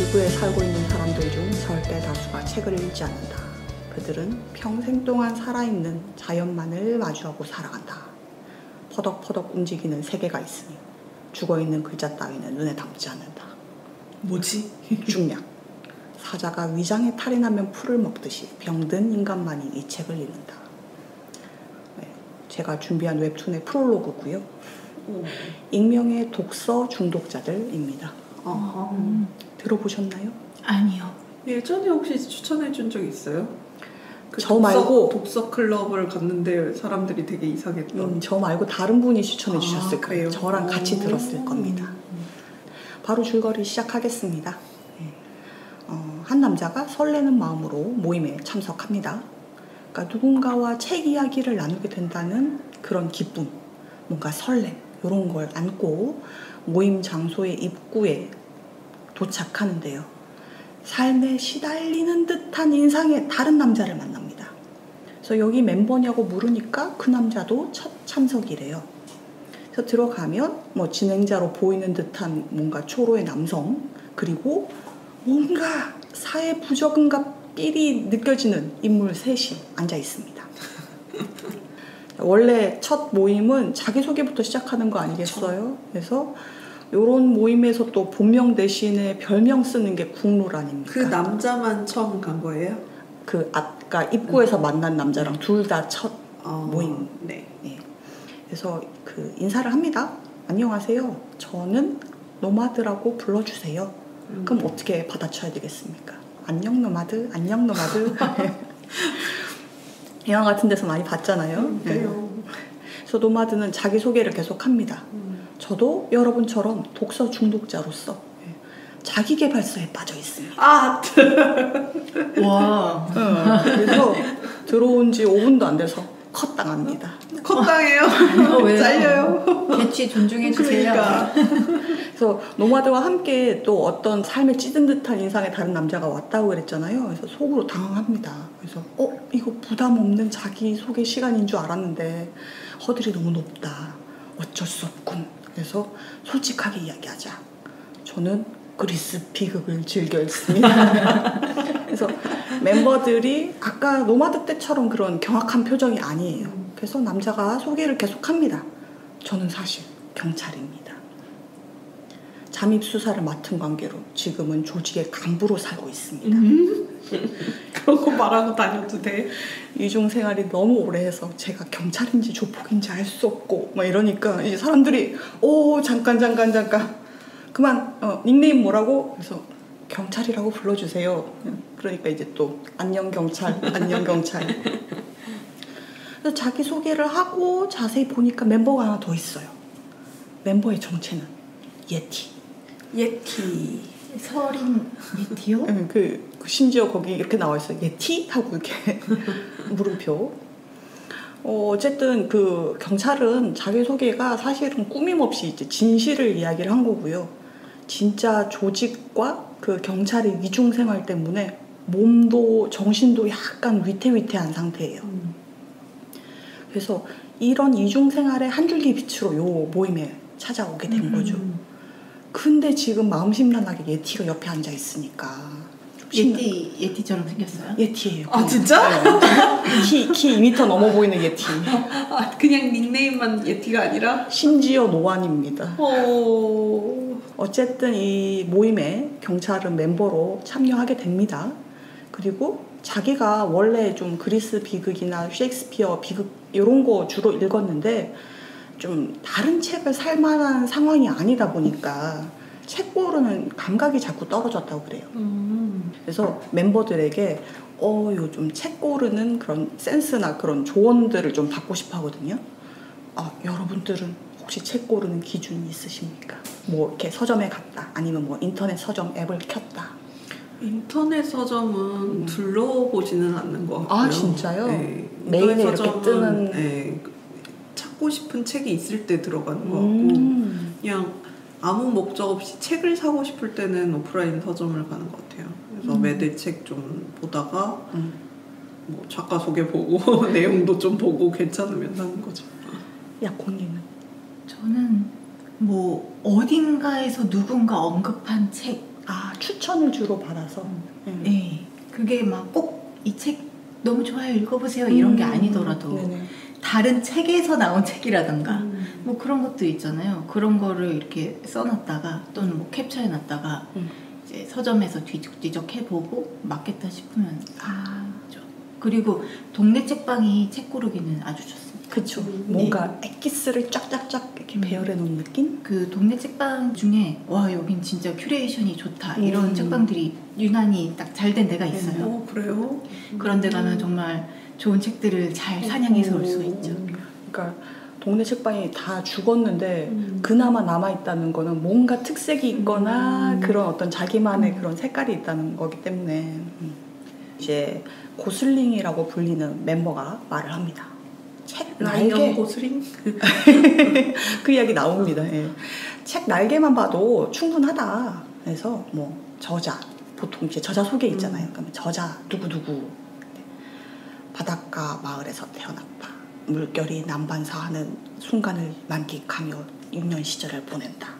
지구에 살고 있는 사람들 중 절대 다수가 책을 읽지 않는다. 그들은 평생 동안 살아있는 자연만을 마주하고 살아간다. 퍼덕퍼덕 움직이는 세계가 있으니 죽어있는 글자 따위는 눈에 담지 않는다. 뭐지? 중략. 사자가 위장에 탈이 나면 풀을 먹듯이 병든 인간만이 이 책을 읽는다. 네, 제가 준비한 웹툰의 프롤로그고요. 익명의 독서 중독자들입니다. 들어보셨나요? 아니요. 예전에 혹시 추천해 준 적 있어요? 저 말고 독서 클럽을 갔는데 사람들이 되게 이상했던. 저 말고 다른 분이 추천해 주셨을 거예요. 그래요? 저랑 같이 들었을 겁니다. 바로 줄거리 시작하겠습니다. 한 남자가 설레는 마음으로 모임에 참석합니다. 그러니까 누군가와 책 이야기를 나누게 된다는 그런 기쁨, 뭔가 설렘 이런 걸 안고 모임 장소의 입구에 도착하는데요. 삶에 시달리는 듯한 인상의 다른 남자를 만납니다. 그래서 여기 멤버냐고 물으니까 그 남자도 첫 참석이래요. 그래서 들어가면 뭐 진행자로 보이는 듯한 뭔가 초로의 남성, 그리고 뭔가 사회 부적응과 삘이 느껴지는 인물 셋이 앉아 있습니다. 원래 첫 모임은 자기소개부터 시작하는 거 아니겠어요? 그래서 이런 모임에서 또 본명 대신에 별명 쓰는 게 국룰 아닙니까? 그 남자만 처음 간 거예요? 그 아까 입구에서 만난 남자랑 둘 다 첫 모임. 네. 네. 그래서 그 인사를 합니다. 안녕하세요. 저는 노마드라고 불러주세요. 그럼 어떻게 받아쳐야 되겠습니까? 안녕 노마드, 안녕 노마드. 영화 같은 데서 많이 봤잖아요. 그래요. 그래서 노마드는 자기소개를 계속합니다. 저도 여러분처럼 독서 중독자로서 자기계발서에 빠져 있습니다. 아! 와. 그래서 들어온 지 5분도 안 돼서 컷당합니다. 컷당해요? 왜요? 잘려요? 개취 존중해주세요. 그러니까. 그래서 노마드와 함께 또 어떤 삶에 찌든 듯한 인상의 다른 남자가 왔다고 그랬잖아요. 그래서 속으로 당황합니다. 그래서 이거 부담 없는 자기소개 시간인 줄 알았는데 허들이 너무 높다. 어쩔 수 없군. 그래서 솔직하게 이야기하자. 저는 그리스 비극을 즐겨 읽습니다. 그래서 멤버들이 아까 노마드 때처럼 그런 경악한 표정이 아니에요. 그래서 남자가 소개를 계속합니다. 저는 사실 경찰입니다. 잠입 수사를 맡은 관계로 지금은 조직의 간부로 살고 있습니다. 그런 거 말하고 다녀도 돼? 이중 생활이 너무 오래 해서 제가 경찰인지 조폭인지 알 수 없고 막 이러니까 이제 사람들이 잠깐 그만 닉네임 뭐라고? 그래서 경찰이라고 불러주세요. 그러니까 이제 또 안녕 경찰 안녕 경찰. 그래서 자기소개를 하고 자세히 보니까 멤버가 하나 더 있어요. 멤버의 정체는 예티. 서린 예티요? 그 심지어 거기 이렇게 나와 있어요. 예티? 하고 이렇게 물음표. 어쨌든 그 경찰은 자기소개가 사실은 꾸밈없이 이제 진실을 이야기를 한 거고요. 진짜 조직과 그 경찰의 이중생활 때문에 몸도 정신도 약간 위태위태한 상태예요. 그래서 이런 이중생활의 한 줄기 빛으로 요 모임에 찾아오게 된 거죠. 근데 지금 마음심란하게 예티가 옆에 앉아 있으니까 예티처럼 생겼어요? 예티예요. 아 진짜? 키 2m 넘어 보이는 예티. 그냥 닉네임만 예티가 아니라? 심지어 노안입니다. 어쨌든 이 모임에 경찰은 멤버로 참여하게 됩니다. 그리고 자기가 원래 좀 그리스 비극이나 셰익스피어 비극 이런 거 주로 읽었는데 좀 다른 책을 살 만한 상황이 아니다 보니까 책 고르는 감각이 자꾸 떨어졌다고 그래요. 그래서 멤버들에게 요즘 책 고르는 그런 센스나 그런 조언들을 좀 받고 싶어 하거든요. 여러분들은 혹시 책 고르는 기준이 있으십니까? 뭐 이렇게 서점에 갔다 아니면 뭐 인터넷 서점 앱을 켰다. 인터넷 서점은 둘러보지는 않는 것 같고요. 아 진짜요? 네. 메일에 인터넷 이렇게 서점은, 뜨는 네, 찾고 싶은 책이 있을 때 들어가는 것 같고 그냥 아무 목적 없이 책을 사고 싶을 때는 오프라인 서점을 가는 것 같아요. 그래서 매대책 좀 보다가 뭐 작가 소개 보고 내용도 좀 보고 괜찮으면 사는 거죠. 약혼님은? 저는 뭐 어딘가에서 누군가 언급한 책. 추천 추천을 주로 받아서 네. 그게 막 꼭 이 책 너무 좋아요 읽어보세요 이런 게 아니더라도 네네. 다른 책에서 나온 책이라던가 뭐 그런 것도 있잖아요. 그런 거를 이렇게 써놨다가 또는 뭐 캡처해놨다가 이제 서점에서 뒤적뒤적 해보고 맞겠다 싶으면 사죠. 그리고 동네 책방이 책 고르기는 아주 좋습니다. 그쵸. 뭔가 엑기스를 쫙쫙쫙 이렇게 배열해 놓은 느낌? 그 동네 책방 중에 와 여긴 진짜 큐레이션이 좋다 이런 책방들이 유난히 딱 잘 된 데가 있어요. 그래요? 그런 데 가면 정말 좋은 책들을 잘 사냥해서 올 수 있죠. 그러니까 동네 책방이 다 죽었는데 그나마 남아있다는 거는 뭔가 특색이 있거나 그런 어떤 자기만의 그런 색깔이 있다는 거기 때문에 이제 고슬링이라고 불리는 멤버가 말을 합니다. 책 날개 고슬링? 그 이야기 나옵니다. 예. 책 날개만 봐도 충분하다. 그래서 뭐 저자 보통 이제 저자 소개 있잖아요. 그러면 저자 누구누구 바닷가 마을에서 태어났다. 물결이 남반사하는 순간을 만끽하며 6년 시절을 보낸다.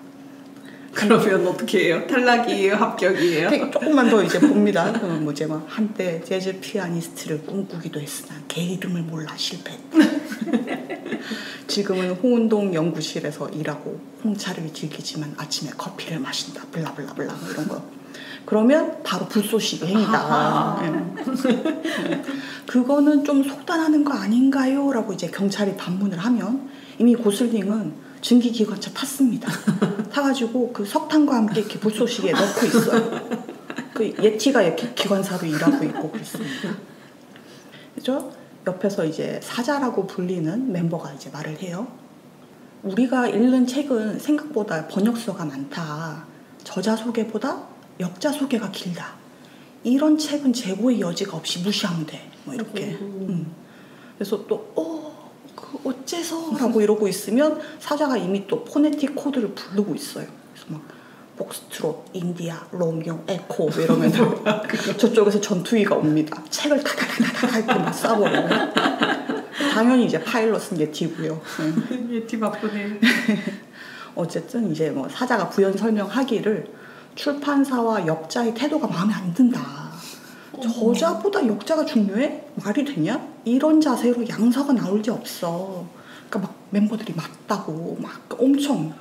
그러면 어떻게 해요? 탈락이에요? 합격이에요? 조금만 더 이제 봅니다. 그러면 뭐 이제 막 한때 재즈 피아니스트를 꿈꾸기도 했으나 걔 이름을 몰라 실패했다. 지금은 홍은동 연구실에서 일하고 홍차를 즐기지만 아침에 커피를 마신다. 블라블라블라 이런 거. 그러면 바로 불쏘시개 행위다. 그거는 좀 속단하는 거 아닌가요? 라고 이제 경찰이 반문을 하면 이미 고슬링은 증기기관차 탔습니다. 타가지고 그 석탄과 함께 이렇게 불쏘시개에 넣고 있어요. 그 예티가 이렇게 기관사로 일하고 있고 그렇습니다. 그죠? 옆에서 이제 사자라고 불리는 멤버가 이제 말을 해요. 우리가 읽는 책은 생각보다 번역서가 많다. 저자 소개보다 역자 소개가 길다. 이런 책은 재고의 여지가 없이 무시하면 돼. 뭐 이렇게. 그래서 또 어째서? 라고 이러고 있으면 사자가 이미 또 포네틱 코드를 부르고 있어요. 그래서 막 복스트롯, 인디아, 로미오, 에코 이러면 저쪽에서 전투기가 옵니다. 책을 타다다다다 이렇게 막 쏴버려요. 당연히 이제 파일럿은 예티고요. 예티 바쁘네. 어쨌든 이제 뭐 사자가 부연 설명하기를 출판사와 역자의 태도가 마음에 안 든다. 저자보다 역자가 중요해? 말이 되냐? 이런 자세로 양서가 나올 리 없어. 그러니까 막 멤버들이 맞다고 막 엄청.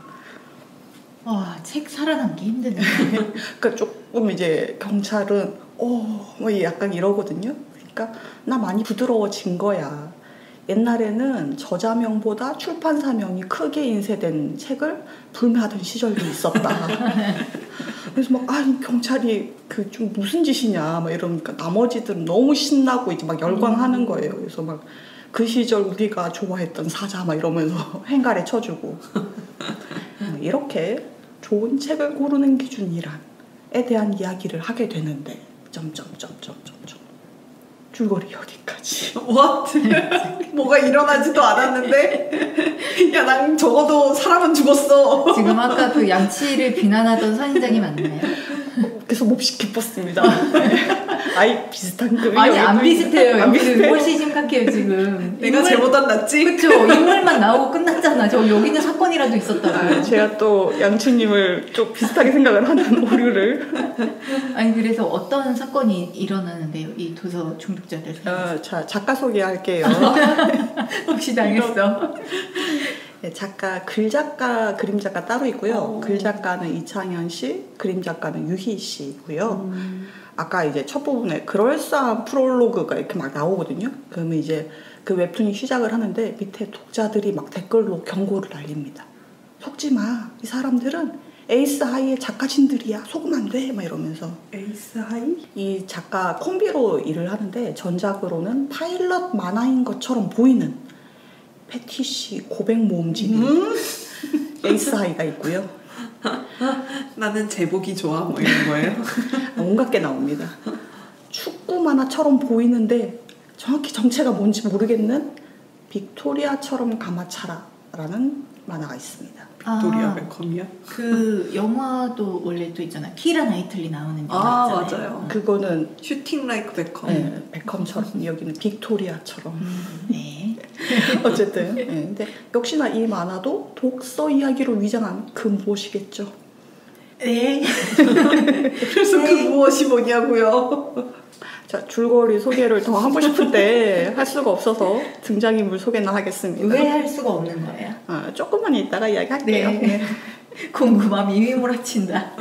와, 책 살아남기 힘드네. 그러니까 조금 이제 경찰은 뭐 약간 이러거든요. 그러니까 나 많이 부드러워진 거야. 옛날에는 저자명보다 출판사명이 크게 인쇄된 책을 불매하던 시절도 있었다. 그래서 막 경찰이 그 좀 무슨 짓이냐 막 이러니까 나머지들은 너무 신나고 이제 막 열광하는 거예요. 그래서 막 그 시절 우리가 좋아했던 사자 막 이러면서 행가래 쳐주고 이렇게 좋은 책을 고르는 기준이란에 대한 이야기를 하게 되는데 줄거리 여기까지. What? 뭐가 일어나지도 않았는데? 야, 난 적어도 사람은 죽었어. 지금 아까 그 양치를 비난하던 선인장이 맞나요? 그래서 몹시 기뻤습니다. 아이 비슷한 그 아니 안 비슷해요. 안 여기는 비슷해요. 훨씬 심각해요 지금. 내가 잘못한 낫지? 그쵸. 인물만 나오고 끝났잖아. 저 여기는 사건이라도 있었다고. 제가 또 양치님을 좀 비슷하게 생각을 하는 오류를. 아니 그래서 어떤 사건이 일어나는데요? 이 도서 중독자들 사이에서. 자, 작가 소개할게요. 혹시 당했어? 네, 작가, 글작가, 그림작가 따로 있고요. 글작가는 이창현 씨, 그림작가는 유희 씨고요. 아까 이제 첫 부분에 그럴싸한 프롤로그가 이렇게 막 나오거든요. 그러면 이제 그 웹툰이 시작을 하는데 밑에 독자들이 막 댓글로 경고를 날립니다. 속지 마. 이 사람들은 에이스 하이의 작가진들이야. 속으면 안 돼. 막 이러면서. 에이스 하이? 이 작가 콤비로 일을 하는데 전작으로는 파일럿 만화인 것처럼 보이는 패티시 고백 모음집이 에이스 하이가 있고요. 나는 제복이 좋아 뭐 이런 거예요? 온갖 게 나옵니다. 축구 만화처럼 보이는데 정확히 정체가 뭔지 모르겠는 빅토리아처럼 가마차라라는 만화가 있습니다. 빅토리아 베컴이야? 그 영화도 원래 또 있잖아. 키라 나이틀리 나오는 영화 있잖아요. 맞아요. 그거는 슈팅 라이크 베컴. 네, 베컴처럼 여기는 빅토리아처럼. 네. 어쨌든 근데 역시나 이 만화도 독서 이야기로 위장한 그 무엇이겠죠. 네. 그래서 그 무엇이 뭐냐고요. 자, 줄거리 소개를 더 하고 싶은데 할 수가 없어서 등장인물 소개나 하겠습니다. 왜 할 수가 없는 거예요? 조금만 이따가 이야기할게요. 네. 궁금함이 휘몰아친다.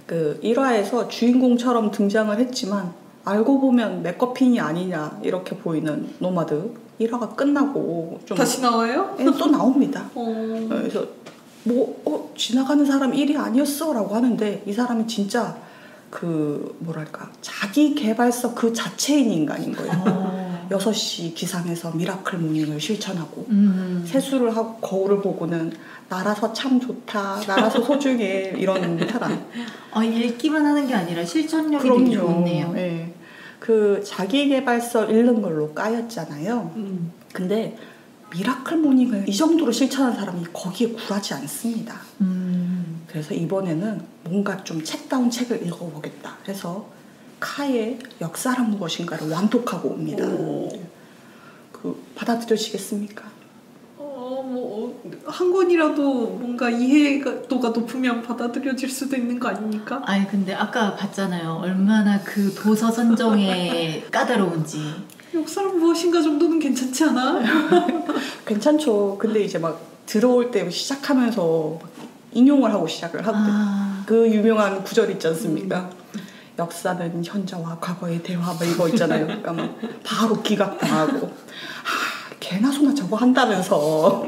그 1화에서 주인공처럼 등장을 했지만 알고 보면 맥거핀이 아니냐 이렇게 보이는 노마드 1화가 끝나고 좀 다시 나와요? 또 나옵니다. 어. 그래서 지나가는 사람 일이 아니었어 라고 하는데 이 사람이 진짜 그 뭐랄까 자기 개발서 그 자체인 인간인 거예요. 6시 기상에서 미라클 모닝을 실천하고 세수를 하고 거울을 보고는 나라서 참 좋다, 나라서 소중해 이런 사람. 읽기만 하는 게 아니라 실천력이 되게 좋네요. 네. 그 자기 개발서 읽는 걸로 까였잖아요. 근데 미라클 모닝을 이 정도로 실천한 사람이 거기에 굴하지 않습니다. 그래서 이번에는 뭔가 좀 책다운 책을 읽어보겠다 해서 카의 역사란 무엇인가를 완독하고 옵니다. 받아들여지겠습니까? 한 권이라도 뭔가 이해도가 높으면 받아들여질 수도 있는 거 아닙니까? 아니 근데 아까 봤잖아요. 얼마나 그 도서 선정에 까다로운지. 역사란 무엇인가 정도는 괜찮지 않아? 괜찮죠. 근데 이제 막 들어올 때 시작하면서 막 인용을 하고 시작을 하거든요. 그 유명한 구절 있지 않습니까? 역사는 현재와 과거의 대화 뭐 이거 있잖아요. 그러니까 막 바로 기각당하고 개나 소나 저거 한다면서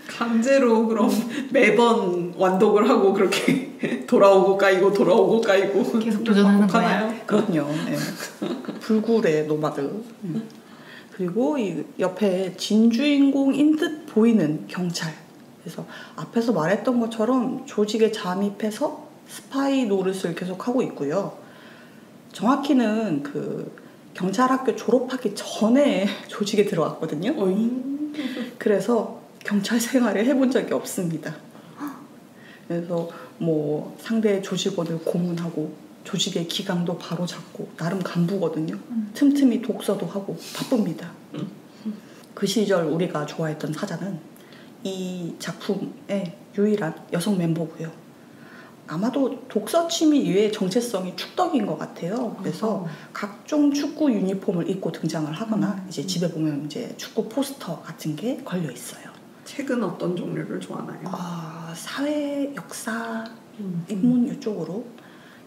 강제로 그럼 매번 완독을 하고 그렇게 돌아오고 까이고 돌아오고 까이고 계속 도전하는 거야. 그럼요. 네. 불굴의 노마드. 그리고 이 옆에 진주인공인 듯 보이는 경찰. 그래서 앞에서 말했던 것처럼 조직에 잠입해서 스파이 노릇을 계속 하고 있고요. 정확히는 그 경찰학교 졸업하기 전에 조직에 들어왔거든요. 그래서 경찰 생활을 해본 적이 없습니다. 그래서 뭐 상대 조직원을 고문하고 조직의 기강도 바로 잡고 나름 간부거든요. 틈틈이 독서도 하고 바쁩니다. 그 시절 우리가 좋아했던 사자는 이 작품의 유일한 여성 멤버고요. 아마도 독서 취미 이외의 정체성이 축덕인 것 같아요. 그래서 각종 축구 유니폼을 입고 등장을 하거나 이제 집에 보면 이제 축구 포스터 같은 게 걸려 있어요. 책은 어떤 종류를 좋아하나요? 사회, 역사, 인문 이쪽으로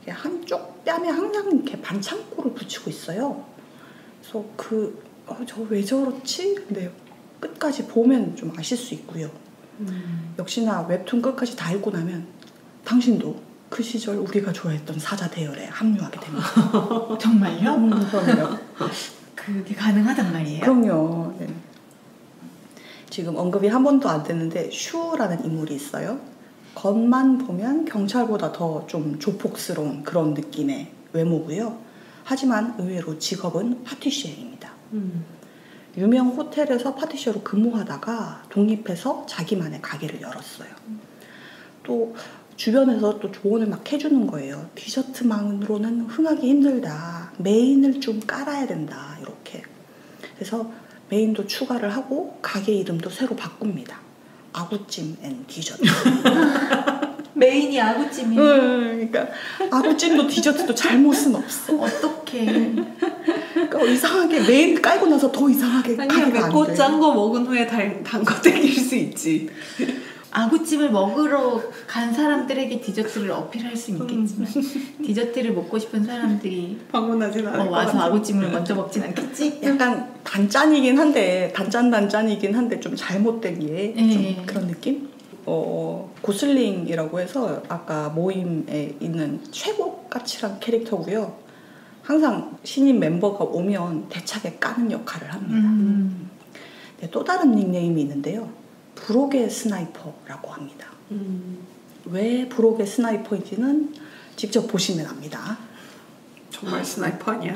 한쪽 뺨에 항상 이렇게 반창고를 붙이고 있어요. 그래서 저 왜 저렇지? 근데 끝까지 보면 좀 아실 수 있고요. 역시나 웹툰 끝까지 다 읽고 나면 당신도 그 시절 우리가 좋아했던 사자 대열에 합류하게 됩니다. 정말요? 그럼요. 그게 가능하단 말이에요? 그럼요. 네. 지금 언급이 한 번도 안 됐는데 슈라는 인물이 있어요. 겉만 보면 경찰보다 더 좀 조폭스러운 그런 느낌의 외모고요. 하지만 의외로 직업은 파티시에입니다. 유명 호텔에서 파티시에로 근무하다가 독립해서 자기만의 가게를 열었어요. 또 주변에서 또 조언을 막 해주는 거예요. 디저트만으로는 흥하기 힘들다. 메인을 좀 깔아야 된다. 이렇게. 그래서 메인도 추가를 하고 가게 이름도 새로 바꿉니다. 아구찜 앤 디저트. 메인이 아구찜이에요? 그러니까 아구찜도 디저트도 잘못은 없어. 어떡해. 그러니까 이상하게 메인 깔고 나서 더 이상하게 아니야, 가게가 안 맵고 돼. 짠 거 먹은 후에 단 거 땡길 수 있지. 아구찜을 먹으러 간 사람들에게 디저트를 어필할 수 있겠지만 디저트를 먹고 싶은 사람들이 방문하진 않을 것 와서 같아. 아구찜을 먼저 먹진 않겠지? 약간 단짠이긴 한데 단짠이긴 한데 좀 잘못된 예, 좀 그런 느낌? 고슬링이라고 해서 아까 모임에 있는 최고까칠한 캐릭터고요. 항상 신인 멤버가 오면 대차게 까는 역할을 합니다. 네, 또 다른 닉네임이 있는데요. 브로게 스나이퍼라고 합니다. 왜 브로게 스나이퍼인지는 직접 보시면 압니다. 정말 스나이퍼 아니야?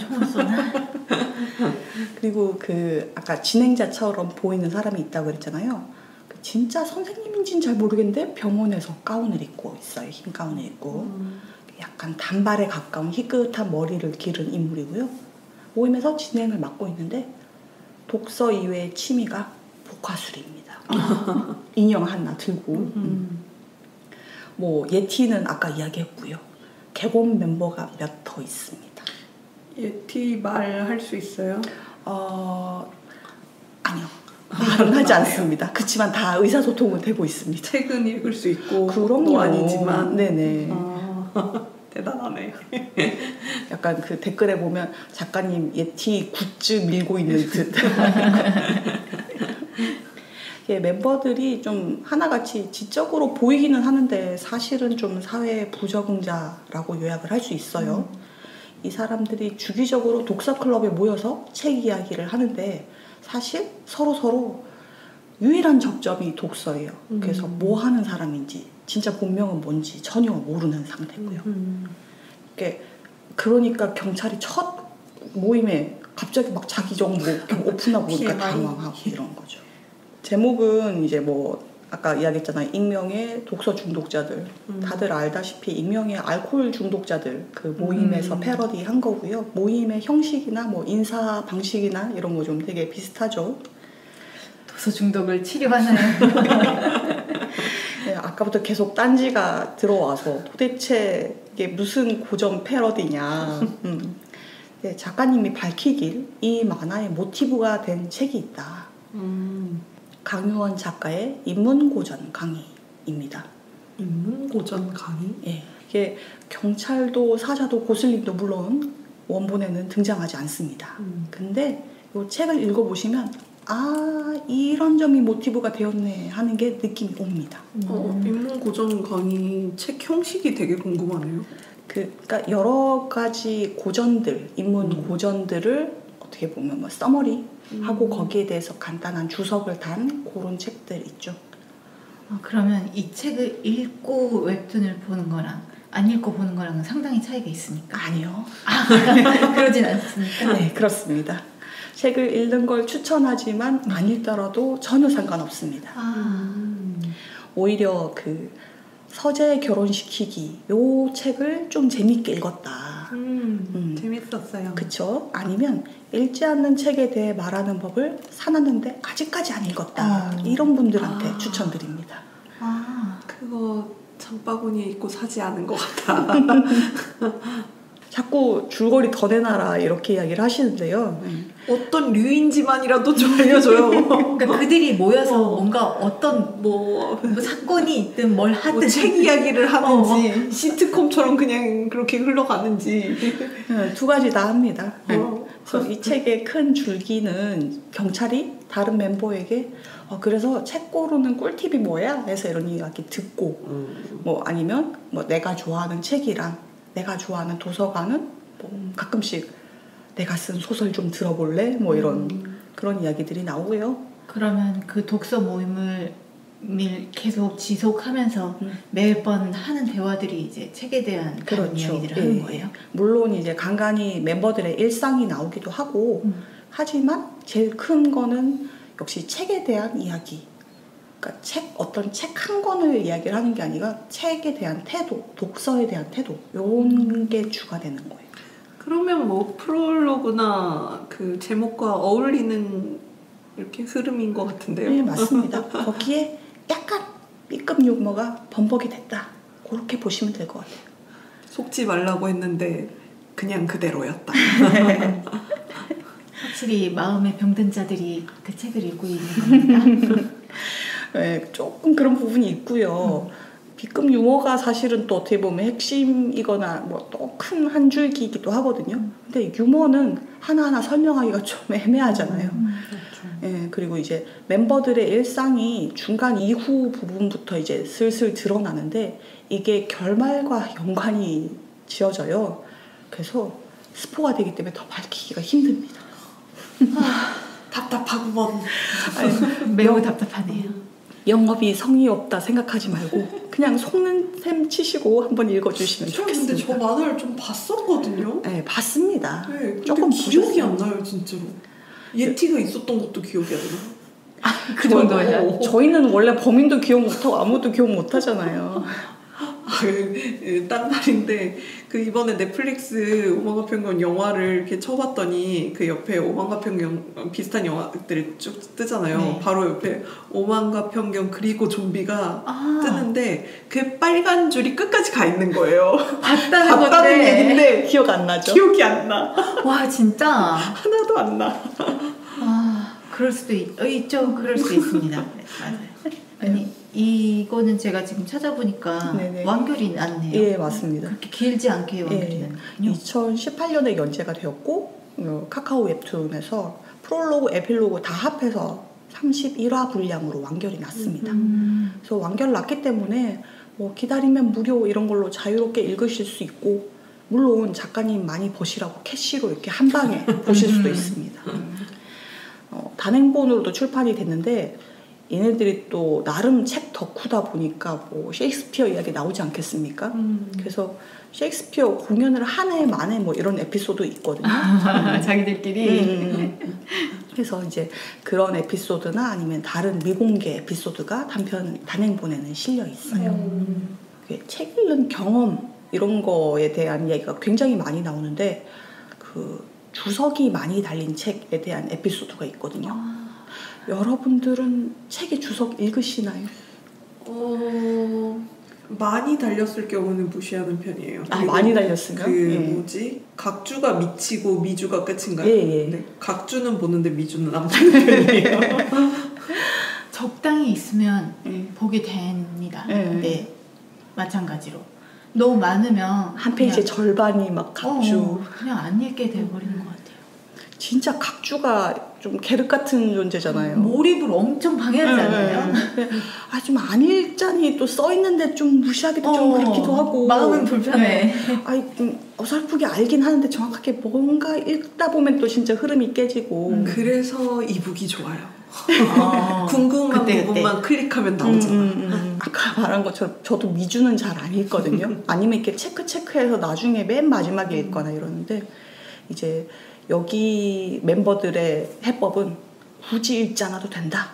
그리고 그 아까 진행자처럼 보이는 사람이 있다고 그랬잖아요. 진짜 선생님인지는 잘 모르겠는데 병원에서 가운을 입고 있어요. 흰 가운을 입고 약간 단발에 가까운 희끗한 머리를 기른 인물이고요. 모임에서 진행을 맡고 있는데 독서 이외의 취미가 복화술입니다. 인형 하나 들고 뭐 예티는 아까 이야기했고요. 개곰 멤버가 몇 더 있습니다. 예티 말할 수 있어요? 아니요. 말은 하지 않습니다. 그렇지만 다 의사소통은 되고 있습니다. 책은 읽을 수 있고 그럼요. 아니지만 네네. 대단하네. 약간 그 댓글에 보면 작가님 예티 굿즈 밀고 있는 듯. 예, 멤버들이 좀 하나같이 지적으로 보이기는 하는데 사실은 좀 사회 부적응자라고 요약을 할 수 있어요. 이 사람들이 주기적으로 독서 클럽에 모여서 책 이야기를 하는데 사실 서로 유일한 접점이 독서예요. 그래서 뭐 하는 사람인지 진짜 본명은 뭔지 전혀 모르는 상태고요. 그러니까 경찰이 첫 모임에 갑자기 막 자기 정보 오픈하고 보니까 당황하고 이런 거죠. 제목은 이제 뭐 아까 이야기했잖아요. 익명의 독서 중독자들. 다들 알다시피 익명의 알코올 중독자들 그 모임에서 패러디 한 거고요. 모임의 형식이나 뭐 인사 방식이나 이런 거 좀 되게 비슷하죠. 독서 중독을 치료하나요? 네, 아까부터 계속 딴지가 들어와서 도대체 이게 무슨 고전 패러디냐. 네, 작가님이 밝히길 이 만화의 모티브가 된 책이 있다. 강유원 작가의 인문고전 강의입니다. 인문고전 강의? 예, 이게 경찰도 사자도 고슬림도 물론 원본에는 등장하지 않습니다. 근데 이 책을 읽어보시면 이런 점이 모티브가 되었네 하는 게 느낌이 옵니다. 인문고전 강의 책 형식이 되게 궁금하네요. 그러니까 여러 가지 고전들, 인문 고전들을 어떻게 보면 뭐 서머리 하고 거기에 대해서 간단한 주석을 단 그런 책들 있죠. 그러면 이 책을 읽고 웹툰을 보는 거랑 안 읽고 보는 거랑은 상당히 차이가 있습니까? 아니요. 그러진 않습니까? 네, 그렇습니다. 책을 읽는 걸 추천하지만 안 읽더라도 전혀 상관없습니다. 오히려 그 서재 결혼시키기 요 책을 좀 재밌게 읽었다. 재밌었어요. 그쵸? 아니면 읽지 않는 책에 대해 말하는 법을 사놨는데 아직까지 안 읽었다. 이런 분들한테 추천드립니다. 그거 장바구니에 있고 사지 않은 것 같아. 자꾸 줄거리 더 내놔라 이렇게 이야기를 하시는데요. 어떤 류인지만이라도 좀 알려줘요. 그러니까 그들이 모여서 뭔가 어떤 뭐 사건이 있든 뭘 하든 뭐 책 이야기를 하는지 시트콤처럼 그냥 그렇게 흘러가는지 두 가지 다 합니다. 그래서 이 책의 큰 줄기는 경찰이 다른 멤버에게 그래서 책 고르는 꿀팁이 뭐야? 해서 이런 이야기 듣고 뭐 아니면 뭐 내가 좋아하는 책이랑 내가 좋아하는 도서관은 뭐 가끔씩 내가 쓴 소설 좀 들어볼래? 뭐 이런 그런 이야기들이 나오고요. 그러면 그 독서 모임을 계속 지속하면서 매번 하는 대화들이 이제 책에 대한 그런 이야기들을 하는 거예요. 물론 이제 간간히 멤버들의 일상이 나오기도 하고 하지만 제일 큰 거는 역시 책에 대한 이야기. 그러니까 어떤 책 한 권을 이야기를 하는 게 아니라 책에 대한 태도, 독서에 대한 태도 이런 게 주가 되는 거예요. 그러면 뭐 프롤로그나 그 제목과 어울리는 이렇게 흐름인 것 같은데요? 네, 맞습니다. 거기에 약간 B급 유머가 범벅이 됐다. 그렇게 보시면 될 것 같아요. 속지 말라고 했는데 그냥 그대로였다. 확실히 마음에 병든 자들이 그 책을 읽고 있는 겁니다. 네, 조금 그런 부분이 있고요. B급 유머가 사실은 또 어떻게 보면 핵심이거나 뭐 또 큰 한 줄기이기도 하거든요. 근데 유머는 하나하나 설명하기가 좀 애매하잖아요. 그렇죠. 예, 그리고 이제 멤버들의 일상이 중간 이후 부분부터 이제 슬슬 드러나는데 이게 결말과 연관이 지어져요. 그래서 스포가 되기 때문에 더 밝히기가 힘듭니다. 답답하구먼. 매우 답답하네요. 영업이 성의 없다 생각하지 말고 그냥 속는 셈 치시고 한번 읽어주시면 좋겠습니다. 근데 저 만화를 좀 봤었거든요. 네, 봤습니다. 네, 근데 조금 기억이 보셨어요. 안 나요, 진짜로. 예티가 있었던 것도 기억이 안 나. 그 정도예요? 저희는 원래 범인도 기억 못하고 아무도 기억 못하잖아요. 딴 말인데 그 이번에 넷플릭스 오만과 편견 영화를 이렇게 쳐봤더니 그 옆에 오만과 편견 비슷한 영화들이 쭉 뜨잖아요. 네. 바로 옆에 오만과 편견 그리고 좀비가 아. 뜨는데 그 빨간 줄이 끝까지 가 있는 거예요. 봤다는 봤다는 건데. 얘긴데 기억 안 나죠? 기억이 안 나. 와 진짜. 하나도 안 나. 아 그럴 수도 있죠. 그럴 수 있습니다. 네, 맞아요. 아니 이거는 제가 지금 찾아보니까 네네. 완결이 났네요. 예, 맞습니다. 그렇게 길지 않게 완결이 예. 났군요. 2018년에 연재가 되었고 카카오 웹툰에서 프롤로그, 에필로그 다 합해서 31화 분량으로 완결이 났습니다. 그래서 완결 났기 때문에 뭐 기다리면 무료 이런 걸로 자유롭게 읽으실 수 있고 물론 작가님 많이 버시라고 캐시로 이렇게 한 방에 보실 수도 있습니다. 단행본으로도 출판이 됐는데 얘네들이 또 나름 책 덕후다 보니까 뭐 셰익스피어 이야기 나오지 않겠습니까? 그래서 셰익스피어 공연을 한 해 만에 뭐 이런 에피소드 있거든요. 자기들끼리. 그래서 이제 그런 에피소드나 아니면 다른 미공개 에피소드가 단행본에는 실려 있어요. 책 읽는 경험 이런 거에 대한 이야기가 굉장히 많이 나오는데 그 주석이 많이 달린 책에 대한 에피소드가 있거든요. 여러분들은 책의 주석 읽으시나요? 많이 달렸을 경우는 무시하는 편이에요. 많이 달렸으면? 뭐지? 각주가 미치고 미주가 끝인가요? 예. 네. 각주는 보는데 미주는 안 보는 편이에요. 적당히 있으면 보게 됩니다. 예. 네, 마찬가지로 너무 많으면 한 페이지의 절반이 막 각주. 그냥 안 읽게 돼버리는 것 같아요. 진짜 각주가 좀 계륵 같은 존재잖아요. 몰입을 엄청 방해하잖아요. 좀 안 읽자니 또 써있는데 좀 무시하기도 좀 그렇기도 하고. 마음은 불편해. 좀 어설프게 알긴 하는데 정확하게 뭔가 읽다 보면 또 진짜 흐름이 깨지고. 그래서 이북이 좋아요. 궁금한 부분만 클릭하면 나오잖아. 아까 말한 것처럼 저도 미주는 잘 안 읽거든요. 아니면 이렇게 체크해서 나중에 맨 마지막에 읽거나 이러는데 이제 여기 멤버들의 해법은 굳이 읽지 않아도 된다.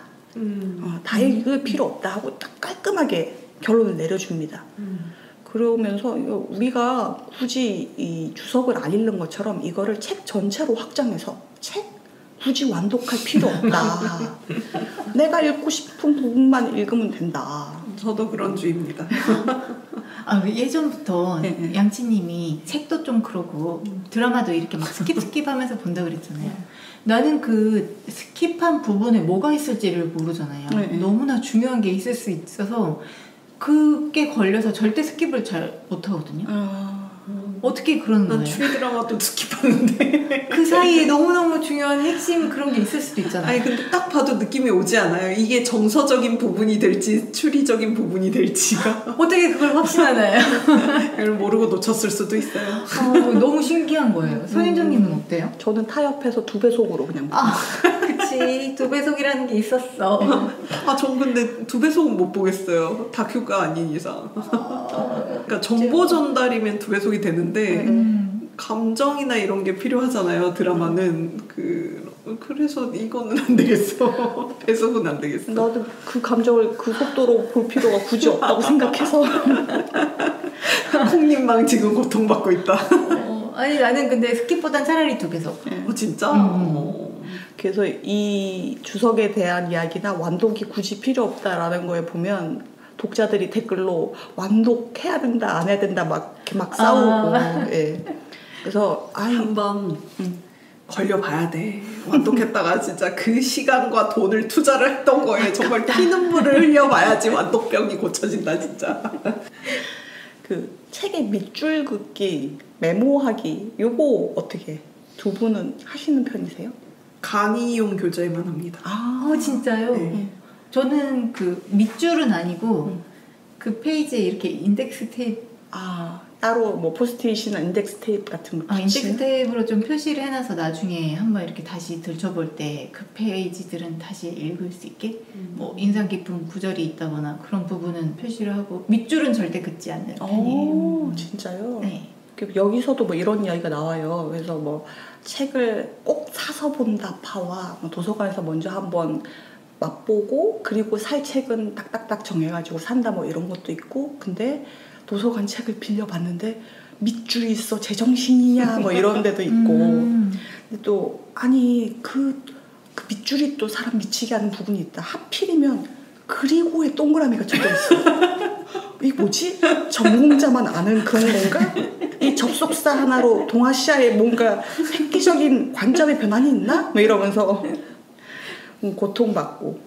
다 읽을 필요 없다 하고 딱 깔끔하게 결론을 내려줍니다. 그러면서 우리가 굳이 이 주석을 안 읽는 것처럼 이거를 책 전체로 확장해서 굳이 완독할 필요 없다. 내가 읽고 싶은 부분만 읽으면 된다. 저도 그런 주의입니다. 예전부터 양치님이 책도 좀 그러고 드라마도 이렇게 막 스킵하면서 본다 그랬잖아요. 나는 그 스킵한 부분에 뭐가 있을지를 모르잖아요. 너무나 중요한 게 있을 수 있어서 그게 걸려서 절대 스킵을 잘 못하거든요. 어떻게 그런 거예요? 난 추리 드라마도 스킵하는데 그 사이에 너무너무 중요한 핵심 그런 게 있을 수도 있잖아요. 아니 근데 딱 봐도 느낌이 오지 않아요? 이게 정서적인 부분이 될지 추리적인 부분이 될지가 어떻게 그걸 확신하나요? 이걸 모르고 놓쳤을 수도 있어요. 너무 신기한 거예요. 손인정님은 어때요? 저는 타협해서 2배속으로 그냥 그치 2배속이라는 게 있었어. 전 근데 2배속은 못 보겠어요. 다큐가 아닌 이상. 그러니까 정보 전달이면 2배속이 되는데 감정이나 이런 게 필요하잖아요. 드라마는 그래서 이거는 안 되겠어. 배속은 안 되겠어. 나도 그 감정을 그 속도로 볼 필요가 굳이 없다고 생각해서. 콩님망 지금 고통받고 있다. 아니 나는 근데 스킵보단 차라리 2배속. 진짜? 그래서 이 주석에 대한 이야기나 완독이 굳이 필요 없다라는 거에 보면 독자들이 댓글로 완독해야 된다 안 해야 된다 막 싸우고. 그래서 한번 걸려봐야 돼. 완독했다가 진짜 그 시간과 돈을 투자를 했던 거에 정말 피눈물을 흘려봐야지 완독병이 고쳐진다 진짜. 그 책의 밑줄 긋기, 메모하기 요거 어떻게 두 분은 하시는 편이세요? 강의용 교재만 합니다. 진짜요? 네. 저는 그 밑줄은 아니고 그 페이지에 이렇게 인덱스 테이프 따로 뭐 포스트잇이나 인덱스 테이프 같은 거 인덱스 테이프로 좀 표시를 해놔서 나중에 한번 이렇게 다시 들춰볼 때 그 페이지들은 다시 읽을 수 있게 뭐 인상 깊은 구절이 있다거나 그런 부분은 표시를 하고 밑줄은 절대 긋지 않는 편이에요. 진짜요? 네. 여기서도 뭐 이런 이야기가 나와요. 그래서 뭐 책을 꼭 사서 본다 파와 도서관에서 먼저 한번 맛보고 그리고 살 책은 딱딱딱 정해가지고 산다 뭐 이런 것도 있고 근데 도서관 책을 빌려봤는데 밑줄이 있어 제정신이냐 뭐 이런 데도 있고 근데 또 아니 그 밑줄이 또 사람 미치게 하는 부분이 있다. 하필이면 그리고에 동그라미가 쳐져 있어. 이게 뭐지? 전공자만 아는 그런 건가? 이 접속사 하나로 동아시아에 뭔가 획기적인 관점의 변환이 있나? 뭐 이러면서 고통받고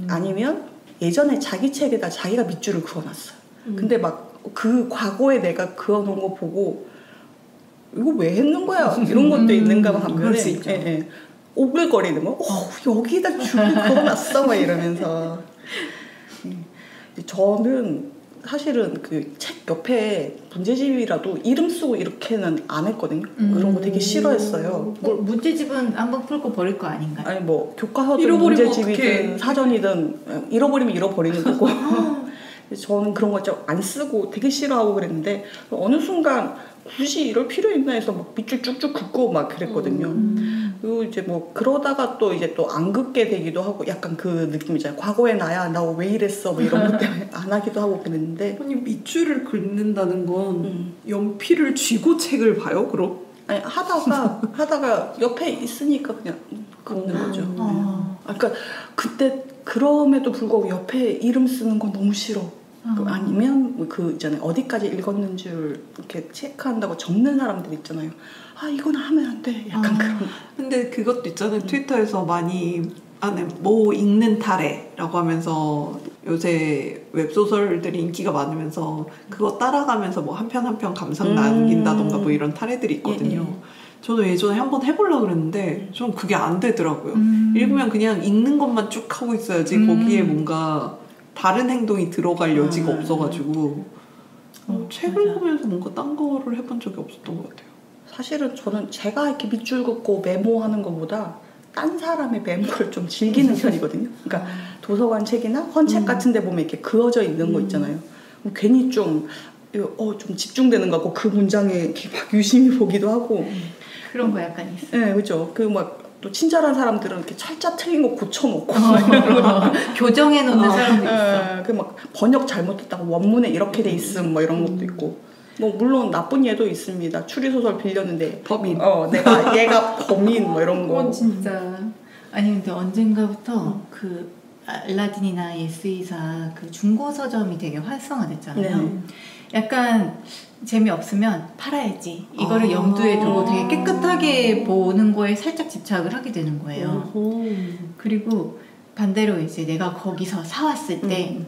아니면 예전에 자기 책에다 자기가 밑줄을 그어놨어요. 근데 막 그 과거에 내가 그어놓은 거 보고 이거 왜 했는 거야? 이런 것도 있는가 하면 그럴 수 있죠. 오글거리는 거. 여기다 줄을 그어놨어 막 이러면서 저는 사실은 그 책 옆에 문제집이라도 이름 쓰고 이렇게는 안 했거든요. 그런 거 되게 싫어했어요. 문제집은 한번 풀고 버릴 거 아닌가요? 아니 뭐 교과서든 잃어버리면 문제집이든 어떡해. 사전이든 잃어버리면 잃어버리는 거고 저는 그런 거 좀 안 쓰고 되게 싫어하고 그랬는데 어느 순간 굳이 이럴 필요 있나 해서 막 밑줄 쭉쭉 긋고 막 그랬거든요. 그리고 이제 뭐 그러다가 또 이제 또 안 긋게 되기도 하고 약간 그 느낌 있잖아요. 과거에 나야 나 왜 이랬어 뭐 이런 것 때문에 안 하기도 하고 그랬는데 아니 밑줄을 긋는다는 건 연필을 쥐고 책을 봐요? 그럼? 아니 하다가 옆에 있으니까 그냥 긋는 거죠. 그러니까 그때 그럼에도 불구하고 옆에 이름 쓰는 건 너무 싫어. 아니면 그 있잖아요. 어디까지 읽었는 줄 이렇게 체크한다고 적는 사람들 있잖아요. 아 이건 하면 안 돼. 약간 그런. 근데 그것도 있잖아요. 트위터에서 많이 뭐 읽는 탈애라고 하면서 요새 웹소설들이 인기가 많으면서 그거 따라가면서 뭐 한 편 한 편 감상 남긴다던가 뭐 이런 탈애들이 있거든요. 저도 예전에 한번 해보려고 그랬는데 좀 그게 안 되더라고요. 읽으면 그냥 읽는 것만 쭉 하고 있어야지 거기에 뭔가 다른 행동이 들어갈 여지가 없어가지고 책을 보면서 뭔가 딴 거를 해본 적이 없었던 것 같아요. 사실은 저는 제가 이렇게 밑줄 긋고 메모하는 것보다 딴 사람의 메모를 좀 즐기는 편이거든요. 그러니까 도서관 책이나 헌책 같은 데 보면 이렇게 그어져 있는 거 있잖아요. 괜히 좀 집중되는 것 같고 그 문장에 이렇게 막 유심히 보기도 하고 그런 거 약간 있어요. 네, 그렇죠. 그 막 또 친절한 사람들은 이렇게 철자 틀린 거 고쳐놓고 교정해 놓는 사람도 있어. 그 막 번역 잘못했다고 원문에 이렇게 돼 있음 뭐 이런 것도 있고 뭐 물론 나쁜 예도 있습니다. 추리소설 빌렸는데 범인. 내가 얘가 범인 뭐 이런 거. 진짜. 아니 근데 언젠가부터 그 알라딘이나 예스이사 그 중고 서점이 되게 활성화됐잖아요. 네. 약간 재미없으면 팔아야지 이거를 염두에 두고 되게 깨끗하게 보는 거에 살짝 집착을 하게 되는 거예요. 그리고 반대로 이제 내가 거기서 사왔을 때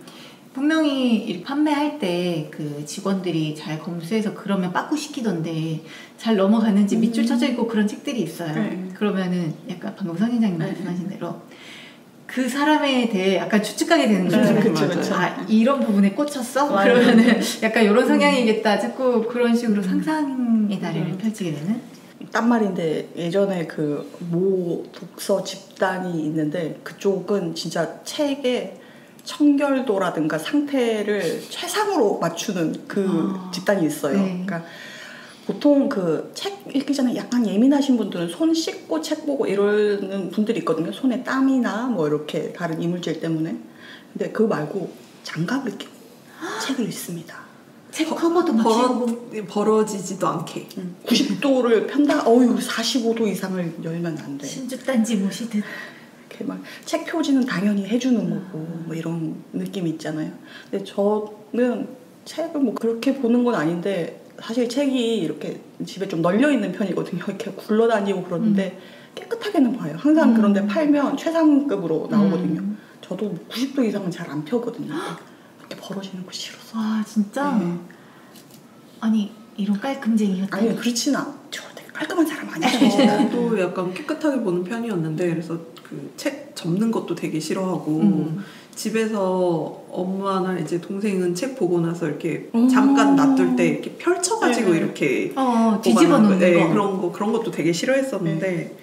분명히 판매할 때 그 직원들이 잘 검수해서 그러면 빠꾸 시키던데 잘 넘어가는지 밑줄 쳐져 있고 그런 책들이 있어요. 그러면은 약간 방금 선인장님 말씀하신 대로 그 사람에 대해 약간 추측하게 되는 거죠. 그쵸. 아 이런 부분에 꽂혔어? 그러면은 약간 이런 성향이겠다. 자꾸 그런 식으로 상상의 나래를 펼치게 되는. 딴 말인데 예전에 그 모 독서 집단이 있는데 그쪽은 진짜 책의 청결도라든가 상태를 최상으로 맞추는 그 집단이 있어요. 네. 그러니까 보통 그 책 읽기 전에 약간 예민하신 분들은 손 씻고 책 보고 이러는 분들이 있거든요. 손에 땀이나 뭐 이렇게 다른 이물질 때문에. 근데 그거 말고 장갑을 끼고 책을 읽습니다. 책 커버도 막 벌어지지도 않게 90도를 편다. 45도 이상을 열면 안 돼. 신주단지 모시듯. 이렇게 막 책 표지는 당연히 해주는 거고 뭐 이런 느낌이 있잖아요. 근데 저는 책을 뭐 그렇게 보는 건 아닌데 사실 책이 이렇게 집에 좀 널려 있는 편이거든요. 이렇게 굴러다니고 그러는데 깨끗하게는 봐요. 항상 그런데 팔면 최상급으로 나오거든요. 저도 90도 이상은 잘 안 펴거든요. 그렇게 벌어지는 거 싫어서. 와 진짜? 네. 아니 이런 깔끔쟁이였다. 아니 그렇진 않아. 저 되게 깔끔한 사람 아니잖아요. 저도 약간 깨끗하게 보는 편이었는데 그래서 그 책 접는 것도 되게 싫어하고 집에서 엄마나 이제 동생은 책 보고 나서 이렇게 잠깐 놔둘 때 이렇게 펼쳐가지고 이렇게 뒤집어 놓는 거. 그런 것도 되게 싫어했었는데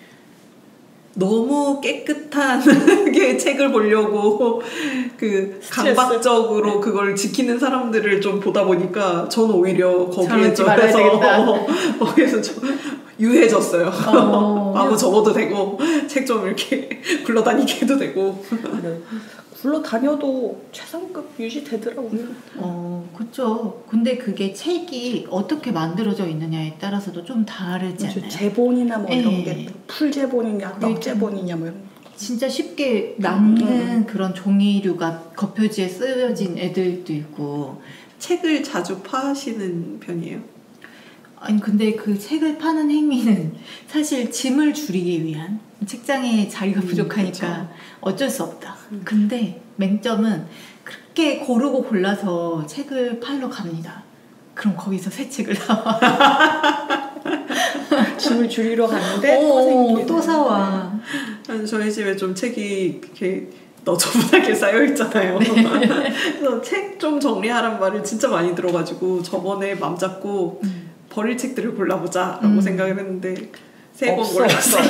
너무 깨끗한 게 책을 보려고 그 스트레스. 강박적으로 그걸 지키는 사람들을 좀 보다 보니까 저는 오히려 거기에 거기에서 좀 유해졌어요. 아무 접어도 되고 책 좀 이렇게 굴러다니게 해도 되고. 굴러다녀도 최상급 유지되더라고요. 그렇죠. 근데 그게 책이 어떻게 만들어져 있느냐에 따라서도 좀 다르지 않나요? 제본이나 뭐 이런 네. 게 풀제본이냐 넉제본이냐 뭐 이런. 진짜 쉽게 남는 그런 종이류가 겉표지에 쓰여진 애들도 있고. 책을 자주 파시는 편이에요? 아니 근데 그 책을 파는 행위는 사실 짐을 줄이기 위한, 책장에 자리가 부족하니까 그쵸. 어쩔 수 없다. 근데 맹점은 그렇게 고르고 골라서 책을 팔러 갑니다. 그럼 거기서 새 책을 사와. 짐을 줄이러 가는데 또 사와. 저희 집에 좀 책이 이렇게 너저분하게 쌓여 있잖아요. 그래서 책 좀 정리하란 말을 진짜 많이 들어가지고 저번에 맘 잡고 버릴 책들을 골라보자라고 생각을 했는데 세 권 골랐어요.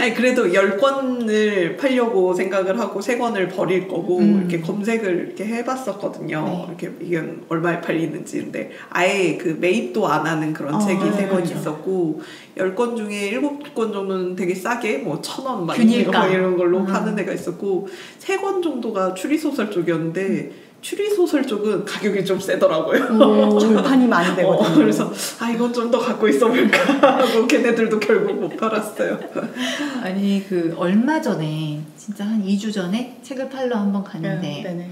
아니 그래도 10권을 팔려고 생각을 하고 3권을 버릴 거고 이렇게 검색을 이렇게 해봤었거든요. 네. 이렇게 이건 얼마에 팔리는지. 근데 아예 그 매입도 안 하는 그런 책이 3권 그렇죠. 있었고 10권 중에 7권 정도는 되게 싸게 뭐 1,000원 막 균일가. 이런 걸로 파는 애가 있었고 3권 정도가 추리소설 쪽이었는데 추리소설 쪽은 가격이 좀 세더라고요. 절판이 많이 되거든요. 그래서 이건 좀 더 갖고 있어볼까 하고 걔네들도 결국 못 팔았어요. 아니 그 얼마 전에 진짜 한 2주 전에 책을 팔러 한번 갔는데 네네.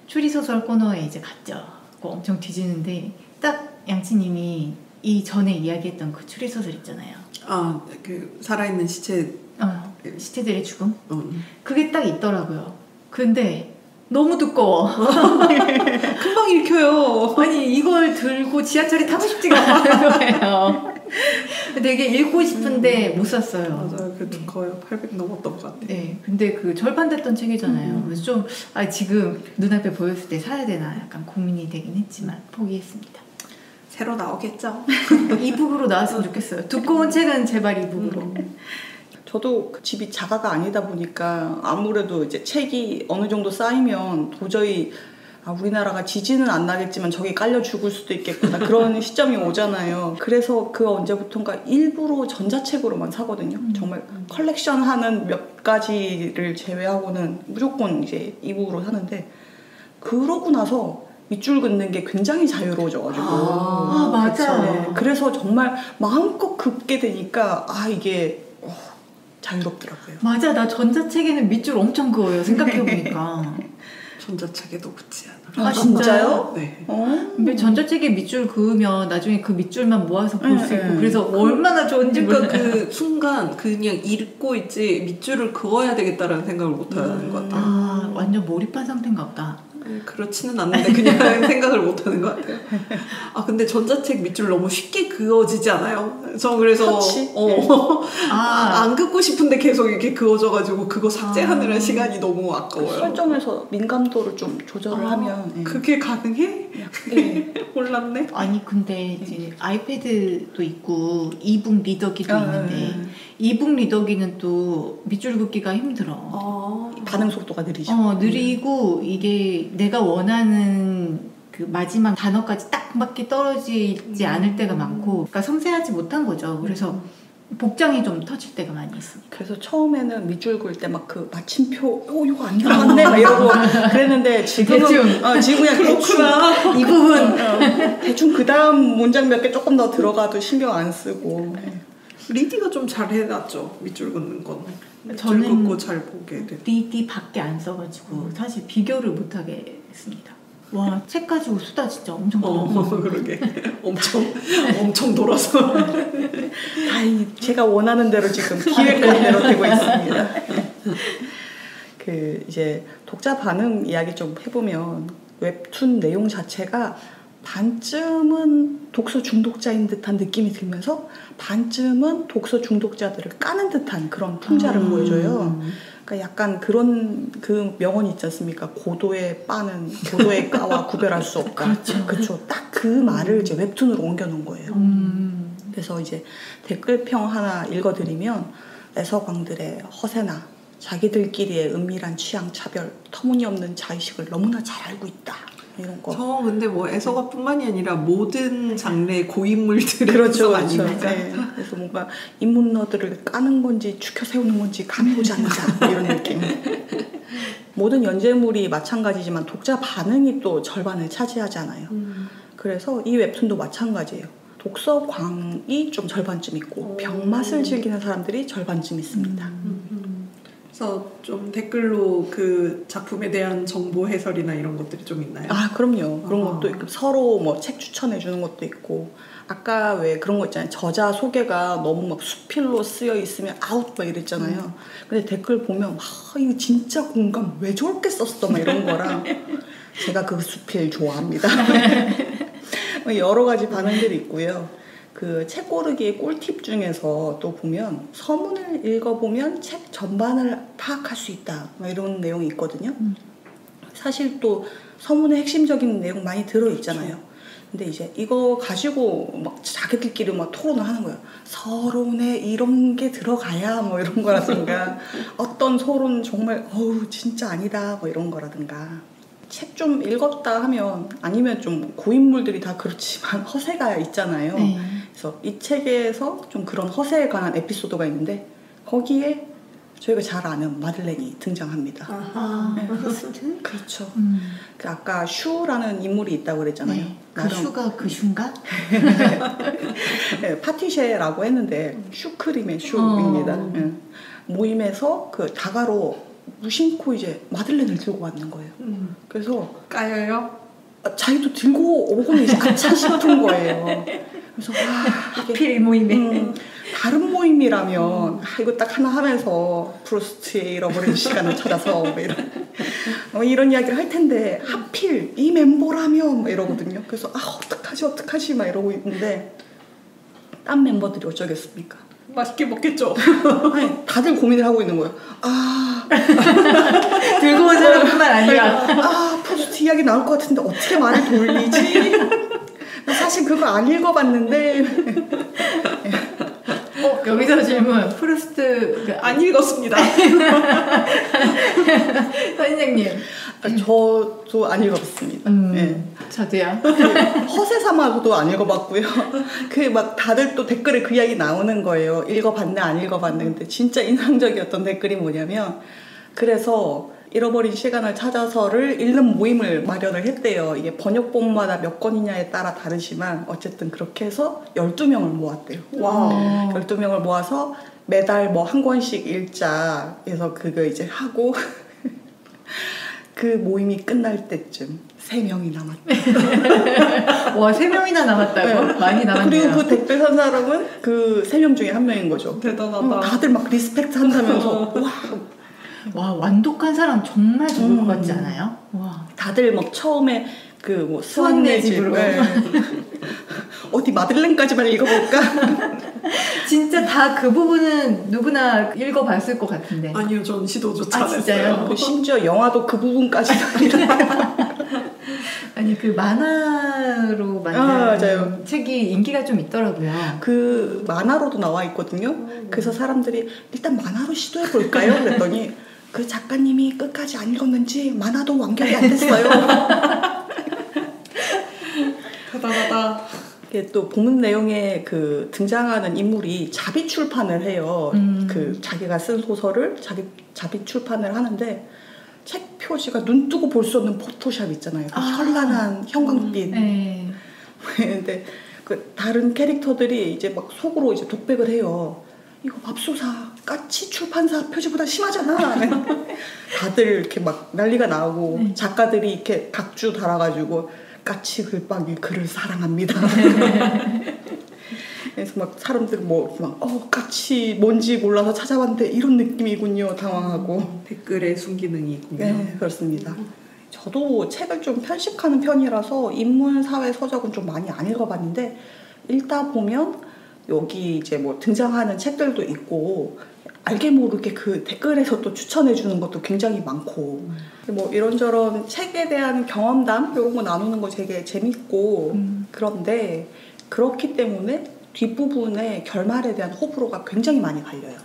추리소설 코너에 이제 갔죠. 엄청 뒤지는데 딱 양치님이 이 전에 이야기했던 그 추리소설 있잖아요. 그 살아있는 시체. 시체들의 죽음. 그게 딱 있더라고요. 근데 너무 두꺼워. 금방 읽혀요. 아니 이걸 들고 지하철에 타고 싶지가 않은 거예요. 되게 읽고 싶은데 못 샀어요. 맞아요. 그 두꺼워요. 800 넘었던 것 같아요. 네, 근데 그 절판됐던 책이잖아요. 그래서 좀 지금 눈앞에 보였을 때 사야 되나 약간 고민이 되긴 했지만 포기했습니다. 새로 나오겠죠. 이북으로 나왔으면 좋겠어요. 두꺼운 책은 제발 이북으로. 저도 그 집이 자가가 아니다 보니까 아무래도 이제 책이 어느 정도 쌓이면 도저히 우리나라가 지진은 안 나겠지만 저기 깔려 죽을 수도 있겠구나 그런 시점이 오잖아요. 그래서 그 언제부턴가 일부러 전자책으로만 사거든요. 정말 컬렉션하는 몇 가지를 제외하고는 무조건 이제 이북으로 사는데 그러고 나서 밑줄 긋는 게 굉장히 자유로워져가지고 맞아. 네, 그래서 정말 마음껏 긋게 되니까 이게 자유롭더라고요. 맞아, 나 전자책에는 밑줄 엄청 그어요. 생각해보니까. 전자책에도 긋지 않아요. 진짜요? 네. 근데 전자책에 밑줄 그으면 나중에 그 밑줄만 모아서 볼 수 있고 그래서 얼마나 좋은지 그러니까 몰라요. 그 순간 그냥 읽고 있지 밑줄을 그어야 되겠다라는 생각을 못 하는 것 같아요. 완전 몰입한 상태인가 보다. 그렇지는 않는데 그냥 생각을 못 하는 것 같아요. 근데 전자책 밑줄 너무 쉽게 그어지지 않아요? 저 그래서 안 긋고 싶은데 계속 이렇게 그어져가지고 그거 삭제하느라 시간이 너무 아까워요. 설정에서 민감도를 좀 조절을 하면 그게 가능해? 네. 몰랐네. 아니 근데 이제 아이패드도 있고 이북 리더기도 있는데 이북 리더기는 또 밑줄 긋기가 힘들어. 반응 속도가 느리죠. 느리고 이게 내가 원하는 그 마지막 단어까지 딱 맞게 떨어지지 않을 때가 많고, 그러니까 섬세하지 못한 거죠. 그래서 복장이 좀 터질 때가 많이 있습니다. 그래서 처음에는 밑줄 그을 때 막 그 마침표 이거 안 들어갔네 막 이러고 그랬는데 지금은 지금 그냥 그렇구나. 이 부분 대충 그 다음 문장 몇 개 조금 더 들어가도 신경 안 쓰고. 리디가 좀 잘 해놨죠. 밑줄 긋는 건. 저는 밑줄 긋고 잘 보게 돼. 리디 밖에 안 써가지고 사실 비교를 못 하겠습니다. 와, 책 가지고 수다 진짜 엄청 그러게. 엄청 돌아서. 다행히 제가 원하는 대로 지금 기획한 대로 되고 있습니다. 그 이제 독자 반응 이야기 좀 해보면 웹툰 내용 자체가 반쯤은 독서 중독자인 듯한 느낌이 들면서 반쯤은 독서 중독자들을 까는 듯한 그런 풍자를 보여줘요. 그러니까 약간 그런 그 명언이 있지 않습니까? 고도의 빠는 고도의 까와 구별할 수 없다. 그렇죠. 딱 그 말을 이제 웹툰으로 옮겨놓은 거예요. 그래서 이제 댓글평 하나 읽어드리면 애서광들의 허세나 자기들끼리의 은밀한 취향 차별, 터무니없는 자의식을 너무나 잘 알고 있다. 이런 거. 저 근데 뭐 애서가뿐만이 아니라 모든 장르의 고인물들의 그렇죠, 분석 그렇죠. 아닙니까? 네. 그래서 뭔가 인문너들을 까는 건지 죽여 세우는 건지 감이 오지 않는다 이런 느낌. 모든 연재물이 마찬가지지만 독자 반응이 또 절반을 차지하잖아요. 그래서 이 웹툰도 마찬가지예요. 독서광이 좀 절반쯤 있고 병맛을 즐기는 사람들이 절반쯤 있습니다. 그래서 좀 댓글로 그 작품에 대한 정보 해설이나 이런 것들이 좀 있나요? 아, 그럼요. 그런 것도 있고 서로 뭐 책 추천해 주는 것도 있고 아까 왜 그런 거 있잖아요. 저자 소개가 너무 막 수필로 쓰여 있으면 아웃 막 이랬잖아요. 근데 댓글 보면 이거 진짜 공감 왜 저렇게 썼어 막 이런 거랑 제가 그 수필 좋아합니다. 여러 가지 반응들이 있고요. 그 책 고르기의 꿀팁 중에서 또 보면 서문을 읽어보면 책 전반을 파악할 수 있다 막 이런 내용이 있거든요. 사실 또 서문에 핵심적인 내용 많이 들어있잖아요. 근데 이제 이거 가지고 막 자기들끼리 막 토론을 하는 거예요. 서론에 이런 게 들어가야 뭐 이런 거라든가 어떤 서론 정말 어우 진짜 아니다 뭐 이런 거라든가 책 좀 읽었다 하면 아니면 좀 고인물들이 다 그렇지만 허세가 있잖아요. 네. 그래서 이 책에서 좀 그런 허세에 관한 에피소드가 있는데 거기에 저희가 잘 아는 마들렌이 등장합니다. 아하. 네. 프로스트? 그렇죠. 그 아까 슈라는 인물이 있다고 그랬잖아요. 네. 그 슈가 그 슈인가? 네, 파티쉐라고 했는데 슈크림의 슈입니다. 네. 모임에서 그 다가로 무심코 이제 마들렌을 들고 왔는 거예요. 그래서 까여요? 자기도 들고 오고는 이제 아차 싶은 거예요. 그래서 하필 이 모임에 다른 모임이라면 이거 딱 하나 하면서 프로스트의 잃어버린 시간을 찾아서 뭐 이런 이야기를 할 텐데 하필 이 멤버라면 뭐 이러거든요. 그래서 어떡하지 막 이러고 있는데 딴 멤버들이 어쩌겠습니까? 맛있게 먹겠죠. 아니 다들 고민을 하고 있는 거예요. 들고 온 사람뿐만 아니라 프로스트 이야기 나올 것 같은데 어떻게 말을 돌리지? 사실 그거 안 읽어봤는데 여기서 질문. 프루스트 안 읽었습니다. 선생님. 저도 안 읽어봤습니다. 네. 저도요. 허세 삼아도 안 읽어봤고요. 그 막 다들 또 댓글에 그 이야기 나오는 거예요. 읽어봤네 안 읽어봤네. 근데 진짜 인상적이었던 댓글이 뭐냐면 그래서 잃어버린 시간을 찾아서를 읽는 모임을 마련을 했대요. 이게 번역본마다 몇 권이냐에 따라 다르지만 어쨌든 그렇게 해서 12명을 모았대요. 와. 12명을 모아서 매달 뭐 한 권씩 읽자 해서 그거 이제 하고 그 모임이 끝날 때쯤 3명이 남았다. 와, 3명이나 남았다고? 네. 많이 남았네요. 그리고 그 댓글 산 사람은 그 3명 중에 한 명인 거죠. 대단하다. 다들 막 리스펙트 한다면서 와, 완독한 사람 정말 적을 것 같지 않아요? 와. 다들 막 처음에 그 뭐 수완네 집으로. 어디 마들렌까지만 읽어볼까? 진짜 다 그 부분은 누구나 읽어봤을 것 같은데. 아니요, 전 시도조차 안 진짜요? 했어요. 그 심지어 영화도 그 부분까지 아니 그 만화로 만든 맞아요. 책이 인기가 좀 있더라고요. 그 만화로도 나와 있거든요. 그래서 사람들이 일단 만화로 시도해 볼까요? 그랬더니 그 작가님이 끝까지 안 읽었는지 만화도 완결이 안 됐어요. 대단하다. 이게 또 본문 내용에 그 등장하는 인물이 자비 출판을 해요. 그 자기가 쓴 소설을 자비 출판을 하는데 책 표지가 눈 뜨고 볼 수 없는 포토샵 있잖아요. 그 현란한 형광빛. 네. 근데 그 다른 캐릭터들이 이제 막 속으로 이제 독백을 해요. 이거 맙소사 까치 출판사 표지보다 심하잖아. 다들 이렇게 막 난리가 나고 작가들이 이렇게 각주 달아가지고 까치 글박이 그를 사랑합니다. 그래서 막 사람들 까치 뭔지 몰라서 찾아봤는데 이런 느낌이군요. 당황하고. 댓글에 순기능이 있군요. 네, 그렇습니다. 저도 책을 좀 편식하는 편이라서 인문 사회 서적은 좀 많이 안 읽어봤는데 읽다 보면 여기 이제 뭐 등장하는 책들도 있고 알게 모르게 그 댓글에서 또 추천해 주는 것도 굉장히 많고 뭐 이런저런 책에 대한 경험담 이런 거 나누는 거 되게 재밌고 그런데 그렇기 때문에 뒷부분에 결말에 대한 호불호가 굉장히 많이 갈려요.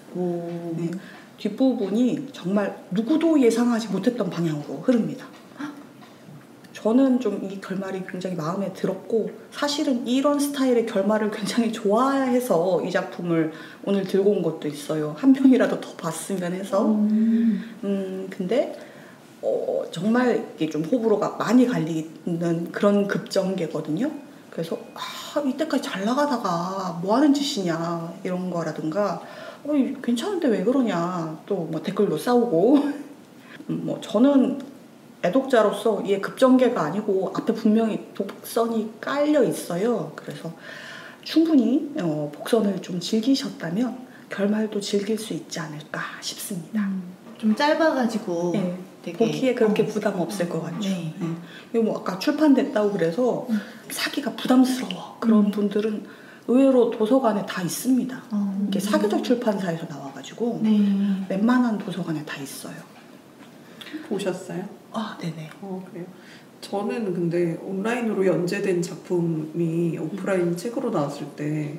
네, 뒷부분이 정말 누구도 예상하지 못했던 방향으로 흐릅니다. 저는 좀 이 결말이 굉장히 마음에 들었고 사실은 이런 스타일의 결말을 굉장히 좋아해서 이 작품을 오늘 들고 온 것도 있어요. 한 편이라도 더 봤으면 해서. 근데 정말 이게 좀 호불호가 많이 갈리는 그런 급전개거든요. 그래서 이때까지 잘 나가다가 뭐 하는 짓이냐 이런 거라든가 괜찮은데 왜 그러냐 또 뭐 댓글로 싸우고 뭐 저는 애독자로서 이게 급전개가 아니고 앞에 분명히 복선이 깔려 있어요. 그래서 충분히 복선을 좀 즐기셨다면 결말도 즐길 수 있지 않을까 싶습니다. 좀 짧아가지고 네. 되게 보기에 그렇게 부담 없을 것 같죠. 네. 이거 뭐 아까 출판됐다고 그래서 사기가 부담스러워 그런 분들은 의외로 도서관에 다 있습니다. 이게 사교적 출판사에서 나와가지고 네. 웬만한 도서관에 다 있어요. 보셨어요? 네네. 그래요. 저는 근데 온라인으로 연재된 작품이 오프라인 책으로 나왔을 때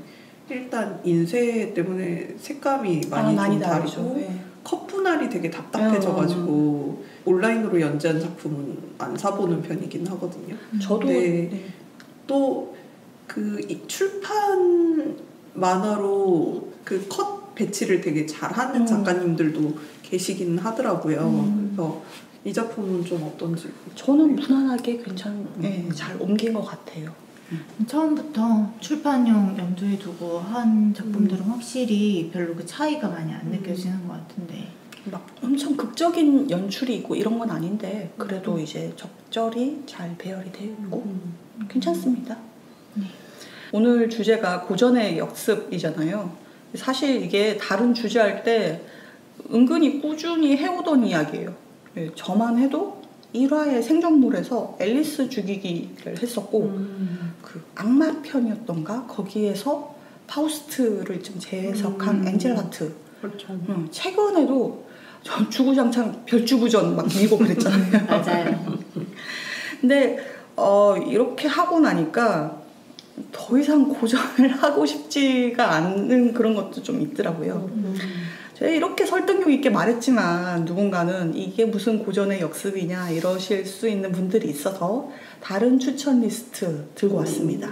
일단 인쇄 때문에 색감이 많이 좀 다르고 네. 컷 분할이 되게 답답해져가지고 온라인으로 연재한 작품은 안 사보는 편이긴 하거든요. 저도 네. 또 그 출판 만화로 그 컷 배치를 되게 잘하는 작가님들도 계시긴 하더라고요. 그래서 이 작품은 좀 어떤지 저는 무난하게 잘 옮긴 것 같아요. 처음부터 출판용 염두에 두고 한 작품들은 확실히 별로 그 차이가 많이 안 느껴지는 것 같은데 막 엄청 극적인 연출이 있고 이런 건 아닌데 그래도 이제 적절히 잘 배열이 되어 있고 괜찮습니다. 네. 오늘 주제가 고전의 역습이잖아요. 사실 이게 다른 주제할 때 은근히 꾸준히 해오던 이야기예요. 저만 해도 1화의 생존물에서 앨리스 죽이기를 했었고 그 악마 편이었던가 거기에서 파우스트를 좀 재해석한 엔젤 하트. 그렇죠. 최근에도 저 주구장창 별주구전 막 밀고 그랬잖아요. 맞아요. 근데 이렇게 하고 나니까 더 이상 고전을 하고 싶지가 않은 그런 것도 좀 있더라고요. 제가 이렇게 설득력 있게 말했지만 누군가는 이게 무슨 고전의 역습이냐 이러실 수 있는 분들이 있어서 다른 추천 리스트 들고 왔습니다.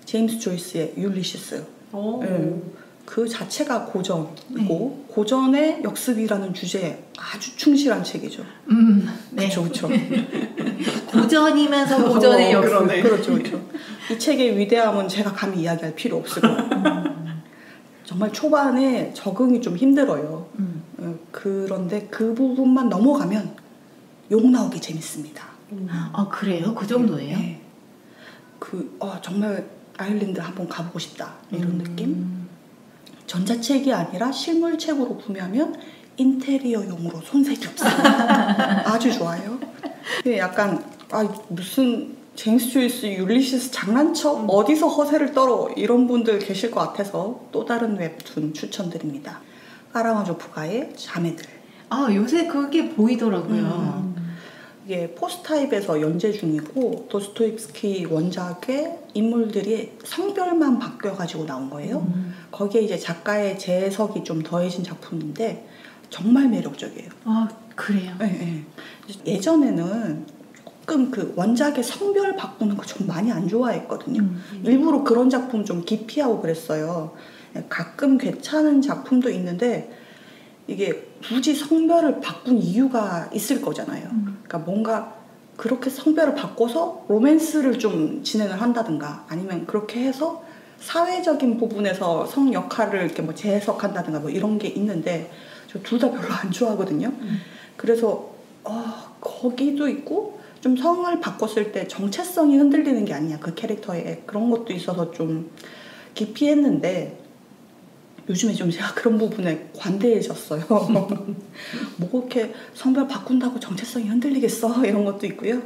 제임스 조이스의 율리시스. 그 자체가 고전이고 고전의 역습이라는 주제에 아주 충실한 책이죠. 네. 그렇죠. 고전이면서 고전의 역습. 그렇죠. 이 책의 위대함은 제가 감히 이야기할 필요 없을 거예요. 정말 초반에 적응이 좀 힘들어요. 그런데 그 부분만 넘어가면 욕 나오기 재밌습니다. 그래요? 그 정도예요? 네. 정말 아일랜드 한번 가보고 싶다 이런 느낌? 전자책이 아니라 실물책으로 구매하면 인테리어용으로 손색이 없어요. 아주 좋아요. 약간 무슨 제임스 조이스 율리시스 장난쳐? 어디서 허세를 떨어? 이런 분들 계실 것 같아서 또 다른 웹툰 추천드립니다. 카라마조프가의 자매들. 요새 그게 보이더라고요. 이게 포스타입에서 연재 중이고 도스토옙스키 원작의 인물들이 성별만 바뀌어가지고 나온 거예요. 거기에 이제 작가의 재해석이 좀 더해진 작품인데 정말 매력적이에요. 그래요? 네. 예전에는 조금 그 원작의 성별 바꾸는 거 좀 많이 안 좋아했거든요. 일부러 그런 작품 좀 기피하고 그랬어요. 가끔 괜찮은 작품도 있는데 이게 굳이 성별을 바꾼 이유가 있을 거잖아요. 그러니까 뭔가 그렇게 성별을 바꿔서 로맨스를 좀 진행을 한다든가 아니면 그렇게 해서 사회적인 부분에서 성 역할을 이렇게 뭐 재해석한다든가 뭐 이런 게 있는데 저 둘 다 별로 안 좋아하거든요. 그래서 거기도 있고 좀 성을 바꿨을 때 정체성이 흔들리는 게 아니냐 그 캐릭터에 그런 것도 있어서 좀 기피했는데 요즘에 좀 제가 그런 부분에 관대해졌어요. 뭐 그렇게 성별 바꾼다고 정체성이 흔들리겠어 이런 것도 있고요.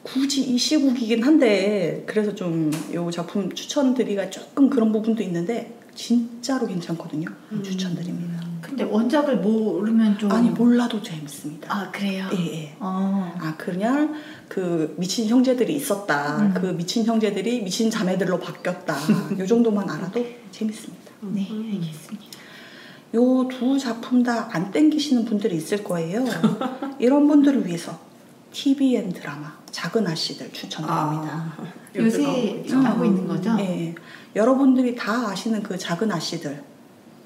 굳이 이 시국이긴 한데 그래서 좀 이 작품 추천드리기가 조금 그런 부분도 있는데 진짜로 괜찮거든요. 추천드립니다. 근데 원작을 모르면 좀 아니 몰라도 재밌습니다. 그래요? 예. 그냥 그 미친 형제들이 있었다. 그 미친 형제들이 미친 자매들로 바뀌었다. 이 정도만 알아도 재밌습니다. 네, 알겠습니다. 요 두 작품 다 안 땡기시는 분들이 있을 거예요. 이런 분들을 위해서 TVN 드라마 작은 아씨들 추천드립니다. 요새 하고 있는 거죠? 네, 여러분들이 다 아시는 그 작은 아씨들,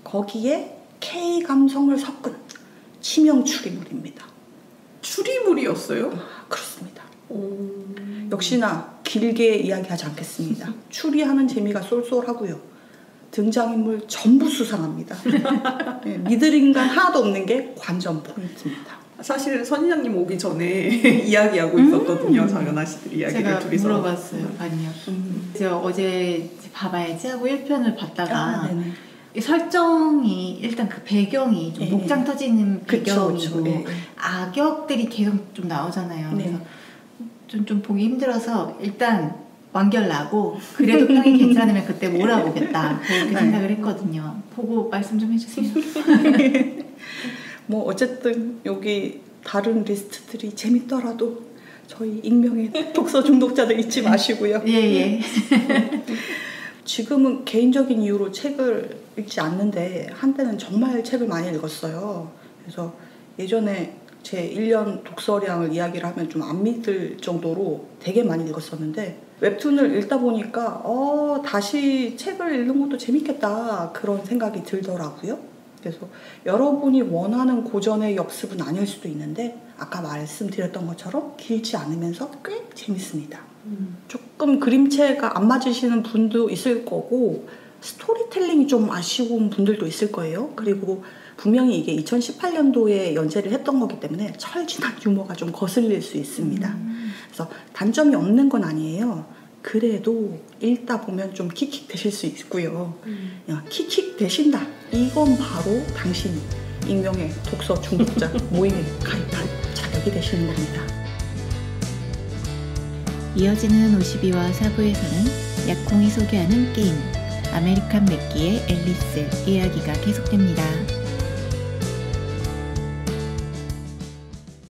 거기에 K 감성을 섞은 치명 추리물입니다. 추리물이었어요? 그렇습니다. 역시나 길게 이야기하지 않겠습니다. 추리하는 재미가 쏠쏠하고요. 등장인물 전부 수상합니다. 네, 믿을 인간 하나도 없는 게 관전 포인트입니다. 사실 선인장님 오기 전에 이야기하고 있었거든요. 작은 아씨들 이야기를 제가 둘이서. 물어봤어요. 아니요. 제가 어제 봐봐야지 하고 1편을 봤다가 이 설정이 일단 그 배경이 좀 목장 터지는 배경이고 악역들이 계속 좀 나오잖아요. 그래서 좀 보기 힘들어서 일단 완결 나고 그래도 평이 괜찮으면 그때 몰아보겠다 그렇게 생각을 했거든요. 보고 말씀 좀 해주세요. 뭐 어쨌든 여기 다른 리스트들이 재밌더라도 저희 익명의 독서 중독자들 잊지 마시고요. 예. 지금은 개인적인 이유로 책을 읽지 않는데 한때는 정말 책을 많이 읽었어요. 그래서 예전에 제 1년 독서량을 이야기를 하면 좀 안 믿을 정도로 되게 많이 읽었었는데 웹툰을 읽다 보니까 다시 책을 읽는 것도 재밌겠다 그런 생각이 들더라고요. 그래서 여러분이 원하는 고전의 역습은 아닐 수도 있는데 아까 말씀드렸던 것처럼 길지 않으면서 꽤 재밌습니다. 조금 그림체가 안 맞으시는 분도 있을 거고 스토리텔링이 좀 아쉬운 분들도 있을 거예요. 그리고 분명히 이게 2018년도에 연재를 했던 거기 때문에 철진한 유머가 좀 거슬릴 수 있습니다. 그래서 단점이 없는 건 아니에요. 그래도 읽다 보면 좀 킥킥 되실 수 있고요. 킥킥 되신다. 이건 바로 당신이 익명의 독서 중독자 모임에 가입할 자격이 되시는 겁니다. 이어지는 52화 4부에서는 약콩이 소개하는 게임 아메리칸 맥기의 앨리스 이야기가 계속됩니다.